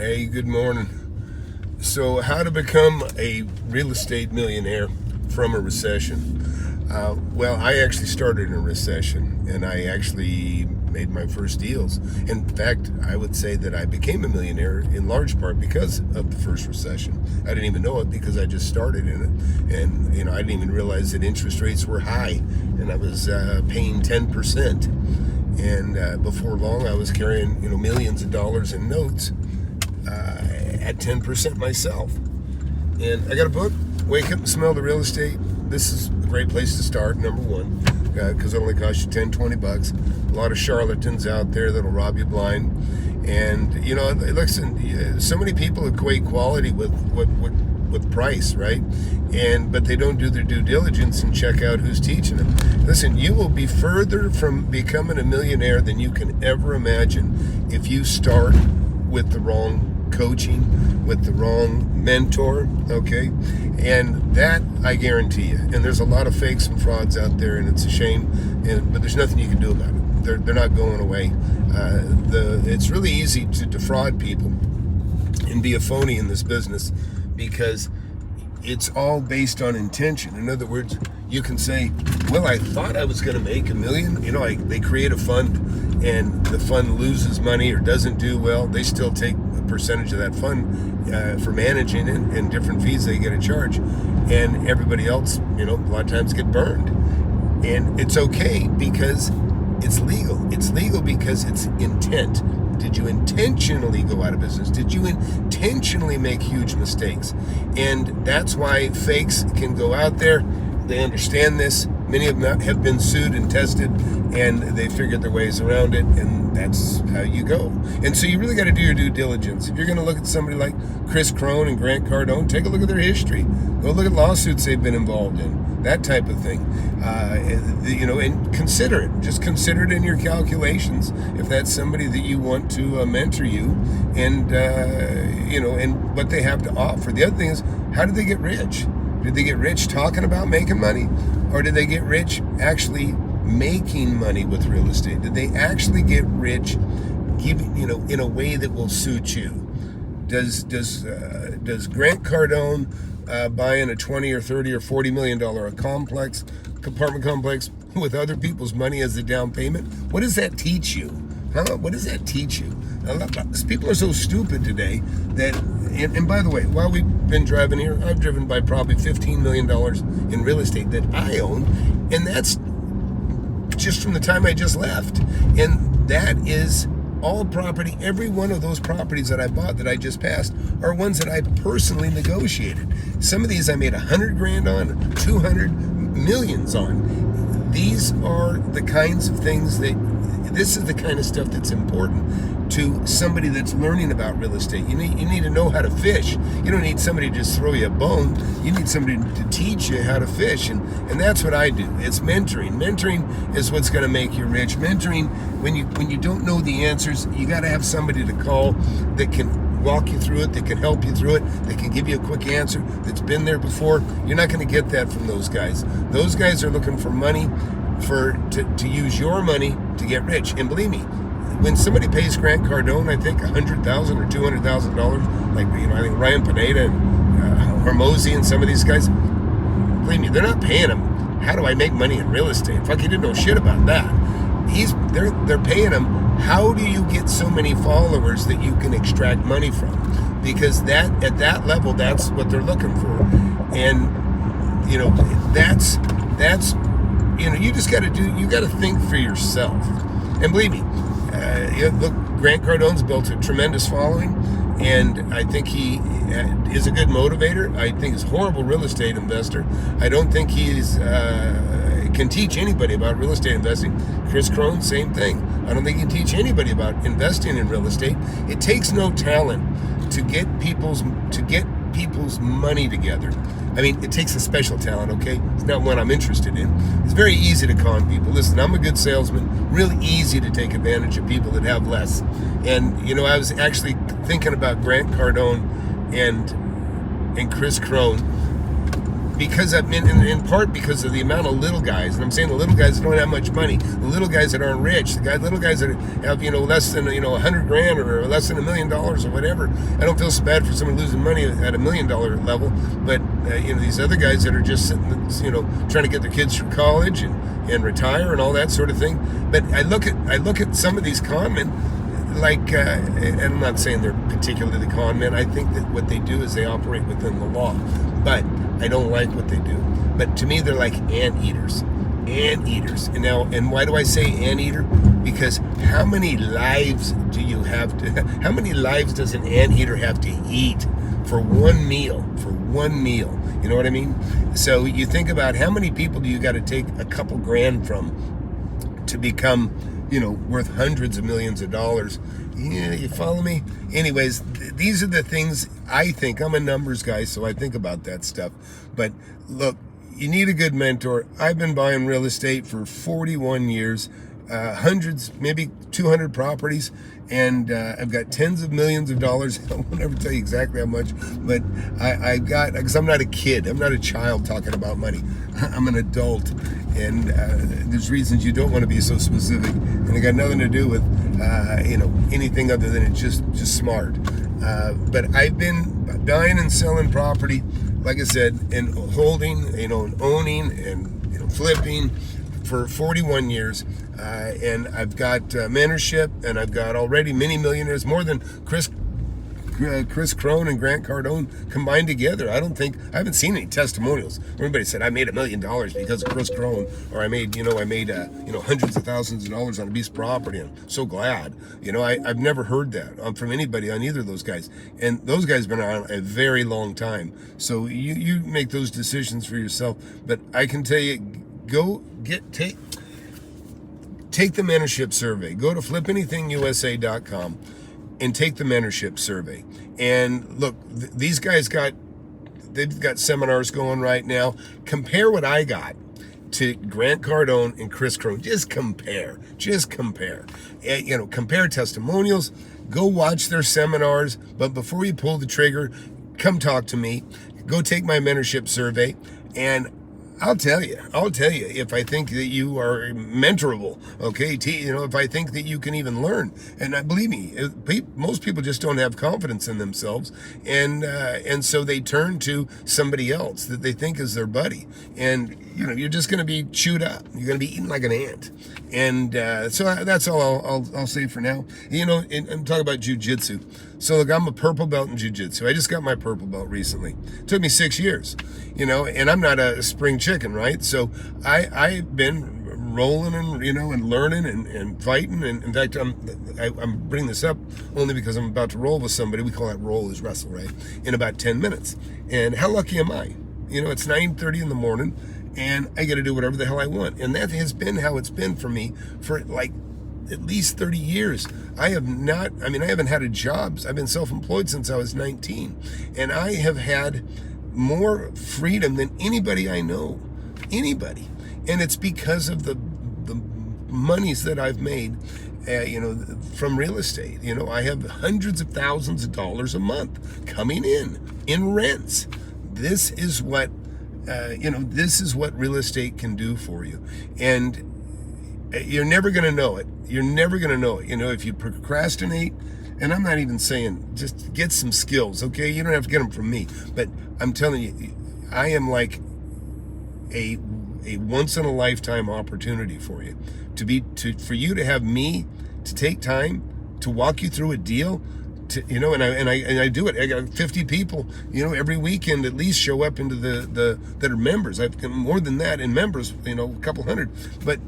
Hey, good morning. So, how to become a real estate millionaire from a recession? Well, I actually started in a recession, and I actually made my first deals. In fact, I would say that I became a millionaire in large part because of the first recession. I didn't even know it because I just started in it, and I didn't even realize that interest rates were high, and I was paying 10%. And before long, I was carrying millions of dollars in notes at 10% myself. And I got a book, Wake Up and Smell the Real Estate. This is a great place to start, number one, because it only costs you $10-20. A lot of charlatans out there that'll rob you blind. And listen, so many people equate quality with price, right? But they don't do their due diligence and check out who's teaching them. Listen, you will be further from becoming a millionaire than you can ever imagine if you start with the wrong coaching, with the wrong mentor, okay? And that I guarantee you. And there's a lot of fakes and frauds out there, and it's a shame, but there's nothing you can do about it. They're not going away. It's really easy to defraud people and be a phony in this business because it's all based on intention. In other words, you can say, well, I thought I was going to make $1 million. They create a fund and the fund loses money or doesn't do well. They still take a percentage of that fund for managing it and different fees they get to charge. And everybody else, a lot of times get burned. And it's okay because it's legal. It's legal because it's intent. Did you intentionally go out of business? Did you intentionally make huge mistakes? And that's why fakes can go out there. They understand this. Many of them have been sued and tested, and they figured their ways around it, and that's how you go. And so you really got to do your due diligence. If you're going to look at somebody like Chris Crone and Grant Cardone, take a look at their history. Go look at lawsuits they've been involved in, that type of thing. And consider it. Just consider it in your calculations if that's somebody that you want to mentor you, and what they have to offer. The other thing is, how did they get rich? Did they get rich talking about making money? Or did they get rich actually making money with real estate? Did they actually get rich in a way that will suit you? Does Grant Cardone buying a $20 or $30 or $40 million apartment complex with other people's money as the down payment? What does that teach you? What does that teach you? People are so stupid today that, and by the way, while we've been driving here, I've driven by probably $15 million in real estate that I own, and that's just from the time I just left. And that is all property. Every one of those properties that I bought that I just passed are ones that I personally negotiated. Some of these I made $100,000 on, 200 millions on. These are the kinds of things this is the kind of stuff that's important to somebody that's learning about real estate. You need to know how to fish. You don't need somebody to just throw you a bone. You need somebody to teach you how to fish, and that's what I do. It's mentoring. Mentoring is what's going to make you rich. Mentoring, when you don't know the answers, you got to have somebody to call that can walk you through it, that can help you through it, that can give you a quick answer, that's been there before. You're not going to get that from those guys. Those guys are looking for money to use your money to get rich. And believe me, when somebody pays Grant Cardone, I think $100,000 or $200,000, like I think Ryan Pineda and Hormozy and some of these guys, believe me, they're not paying him. How do I make money in real estate? Fuck, he didn't know shit about that. They're paying him. How do you get so many followers that you can extract money from? Because at that level, that's what they're looking for. And that's you just got to think for yourself. And believe me, look, Grant Cardone's built a tremendous following, and I think he is a good motivator. I think he's a horrible real estate investor. I don't think he's can teach anybody about real estate investing. Chris Crone, same thing. I don't think he can teach anybody about investing in real estate. It takes no talent to get people's money together. I mean, it takes a special talent, okay? It's not one I'm interested in. It's very easy to con people. Listen, I'm a good salesman. Really easy to take advantage of people that have less. And, I was actually thinking about Grant Cardone and Chris Crone because I've been in part because of the amount of little guys, and I'm saying the little guys that don't have much money, the little guys that aren't rich, little guys that have less than $100,000 or less than $1 million or whatever. I don't feel so bad for someone losing money at $1 million level, but these other guys that are just sitting, trying to get their kids through college and retire and all that sort of thing. But I look at some of these con men. And I'm not saying they're particularly con men. I think that what they do is they operate within the law, but I don't like what they do. But to me, they're like anteaters. And why do I say anteater? Because how many lives do you have to? How many lives does an anteater have to eat for one meal? You know what I mean? So you think about how many people do you got to take a couple grand from to become worth hundreds of millions of dollars. Yeah, you follow me? Anyways, these are the things I think. I'm a numbers guy, so I think about that stuff. But look, you need a good mentor. I've been buying real estate for 41 years, hundreds, maybe 200 properties, and I've got tens of millions of dollars. I won't ever tell you exactly how much, but I've got, because I'm not a kid. I'm not a child talking about money. I'm an adult, and there's reasons you don't want to be so specific, and it got nothing to do with anything other than it's just smart. But I've been buying and selling property, like I said, and holding, and owning, and flipping for 41 years, and I've got mentorship, and I've got already many millionaires, more than Chris Crone and Grant Cardone combined together. I haven't seen any testimonials where anybody said I made $1 million because of Chris Crone, or I made hundreds of thousands of dollars on a piece of property. I'm so glad. I've never heard that from anybody on either of those guys, and those guys have been around a very long time. So you make those decisions for yourself. But I can tell you, take the mentorship survey. Go to flipanythingusa.com and take the mentorship survey. And look, these guys they've got seminars going right now. Compare what I got to Grant Cardone and Chris Crone. Just compare. Compare testimonials. Go watch their seminars. But before you pull the trigger, come talk to me. Go take my mentorship survey, and I'll tell you if I think that you are mentorable, okay? If I think that you can even learn. And believe me, most people just don't have confidence in themselves, and so they turn to somebody else that they think is their buddy, and you're just going to be chewed up. You're going to be eaten like an ant. And so that's all I'll say for now. And talk about jiu-jitsu. So look, I'm a purple belt in jiu-jitsu. I just got my purple belt recently. It took me 6 years, and I'm not a spring chicken, right? So I've been rolling and learning and fighting. And in fact, I'm bringing this up only because I'm about to roll with somebody. We call that roll is wrestle, right? In about 10 minutes. And how lucky am I? It's 9:30 in the morning, and I get to do whatever the hell I want. And that has been how it's been for me for like at least 30 years. I haven't had a job. I've been self-employed since I was 19. And I have had more freedom than anybody I know. Anybody. And it's because of the monies that I've made, from real estate. I have hundreds of thousands of dollars a month coming in rents. This is what real estate can do for you. And you're never going to know it. If you procrastinate, and I'm not even saying just get some skills, okay? You don't have to get them from me, but I'm telling you, I am like a once in a lifetime opportunity for you for you to have me to take time to walk you through a deal. And I do it. I got 50 people, every weekend at least show up into that are members. I've got more than that in members, a couple hundred. But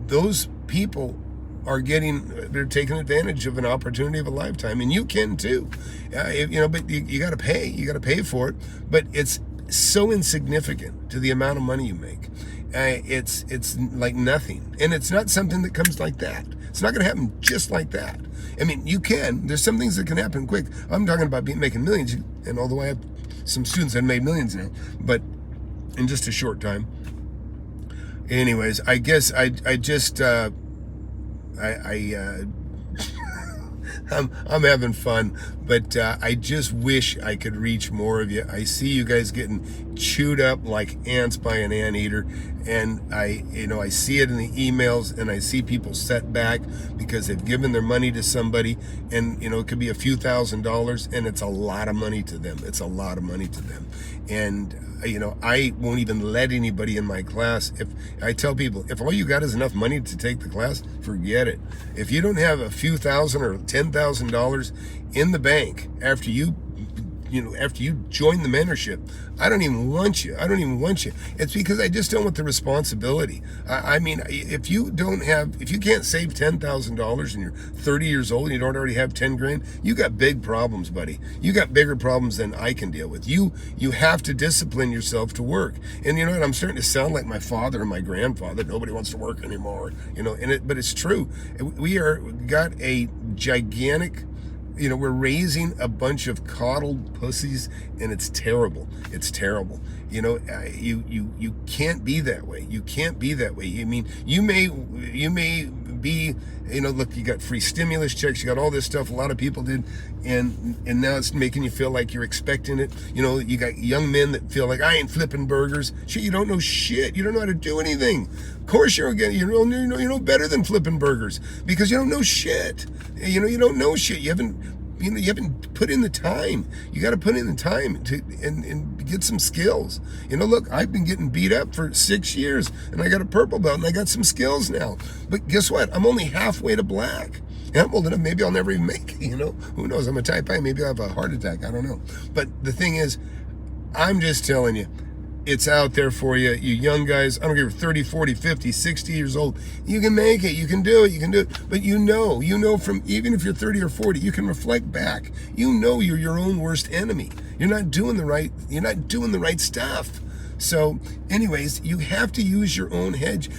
those people they're taking advantage of an opportunity of a lifetime, and you can too. But you got to pay. You got to pay for it. But it's so insignificant to the amount of money you make. It's like nothing, and it's not something that comes like that. It's not going to happen just like that. You can. There's some things that can happen quick. I'm talking about making millions, and although I have some students that made millions now, but in just a short time. Anyways, I guess I just I'm having fun, but I just wish I could reach more of you. I see you guys getting chewed up like ants by an anteater, and I see it in the emails, and I see people set back because they've given their money to somebody, and it could be a few $1,000s, and it's a lot of money to them. It's a lot of money to them, and I won't even let anybody in my class. If I tell people, if all you got is enough money to take the class, forget it. If you don't have a few thousand or $10,000 in the bank after you join the mentorship, I don't even want you. It's because I just don't want the responsibility. I mean, if you can't save $10,000 and you're 30 years old and you don't already have 10 grand, you got big problems, buddy. You got bigger problems than I can deal with. You have to discipline yourself to work. And you know what? I'm starting to sound like my father and my grandfather. Nobody wants to work anymore, but it's true. We got a gigantic, we're raising a bunch of coddled pussies, and it's terrible. It's terrible. You can't be that way. You can't be that way. I mean, you may be, look, you got free stimulus checks, you got all this stuff a lot of people did, and now it's making you feel like you're expecting it. You got young men that feel like, I ain't flipping burgers. Shit, you don't know shit. You don't know how to do anything. Of course you know better than flipping burgers, because you don't know shit. You don't know shit. You haven't put in the time. You got to put in the time and get some skills. Look, I've been getting beat up for 6 years, and I got a purple belt, and I got some skills now. But guess what? I'm only halfway to black. And I'm old enough, maybe I'll never even make it, Who knows? I'm a type A, maybe I'll have a heart attack. I don't know. But the thing is, I'm just telling you, it's out there for you. You young guys, I don't care if you're 30, 40, 50, 60 years old, you can make it, you can do it. But from, even if you're 30 or 40, you can reflect back. You're your own worst enemy. You're not doing the right stuff. So anyways, you have to use your own head.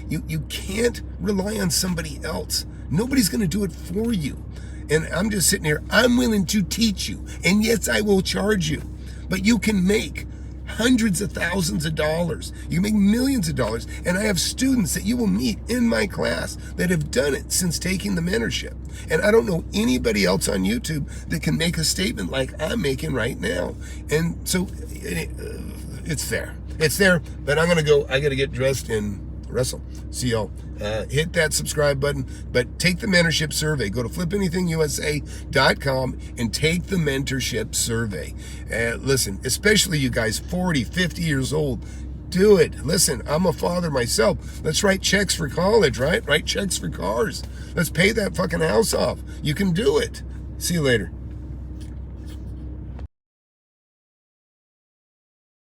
You can't rely on somebody else. Nobody's going to do it for you. And I'm just sitting here, I'm willing to teach you. And yes, I will charge you. But you can make hundreds of thousands of dollars. You can make millions of dollars. And I have students that you will meet in my class that have done it since taking the mentorship. And I don't know anybody else on YouTube that can make a statement like I'm making right now. And so it's there. But I'm going to go. I got to get dressed and wrestle. See y'all. Hit that subscribe button, but take the mentorship survey. Go to flipanythingusa.com and take the mentorship survey. Listen, especially you guys 40, 50 years old, do it. Listen, I'm a father myself. Let's write checks for college, right? Write checks for cars. Let's pay that fucking house off. You can do it. See you later.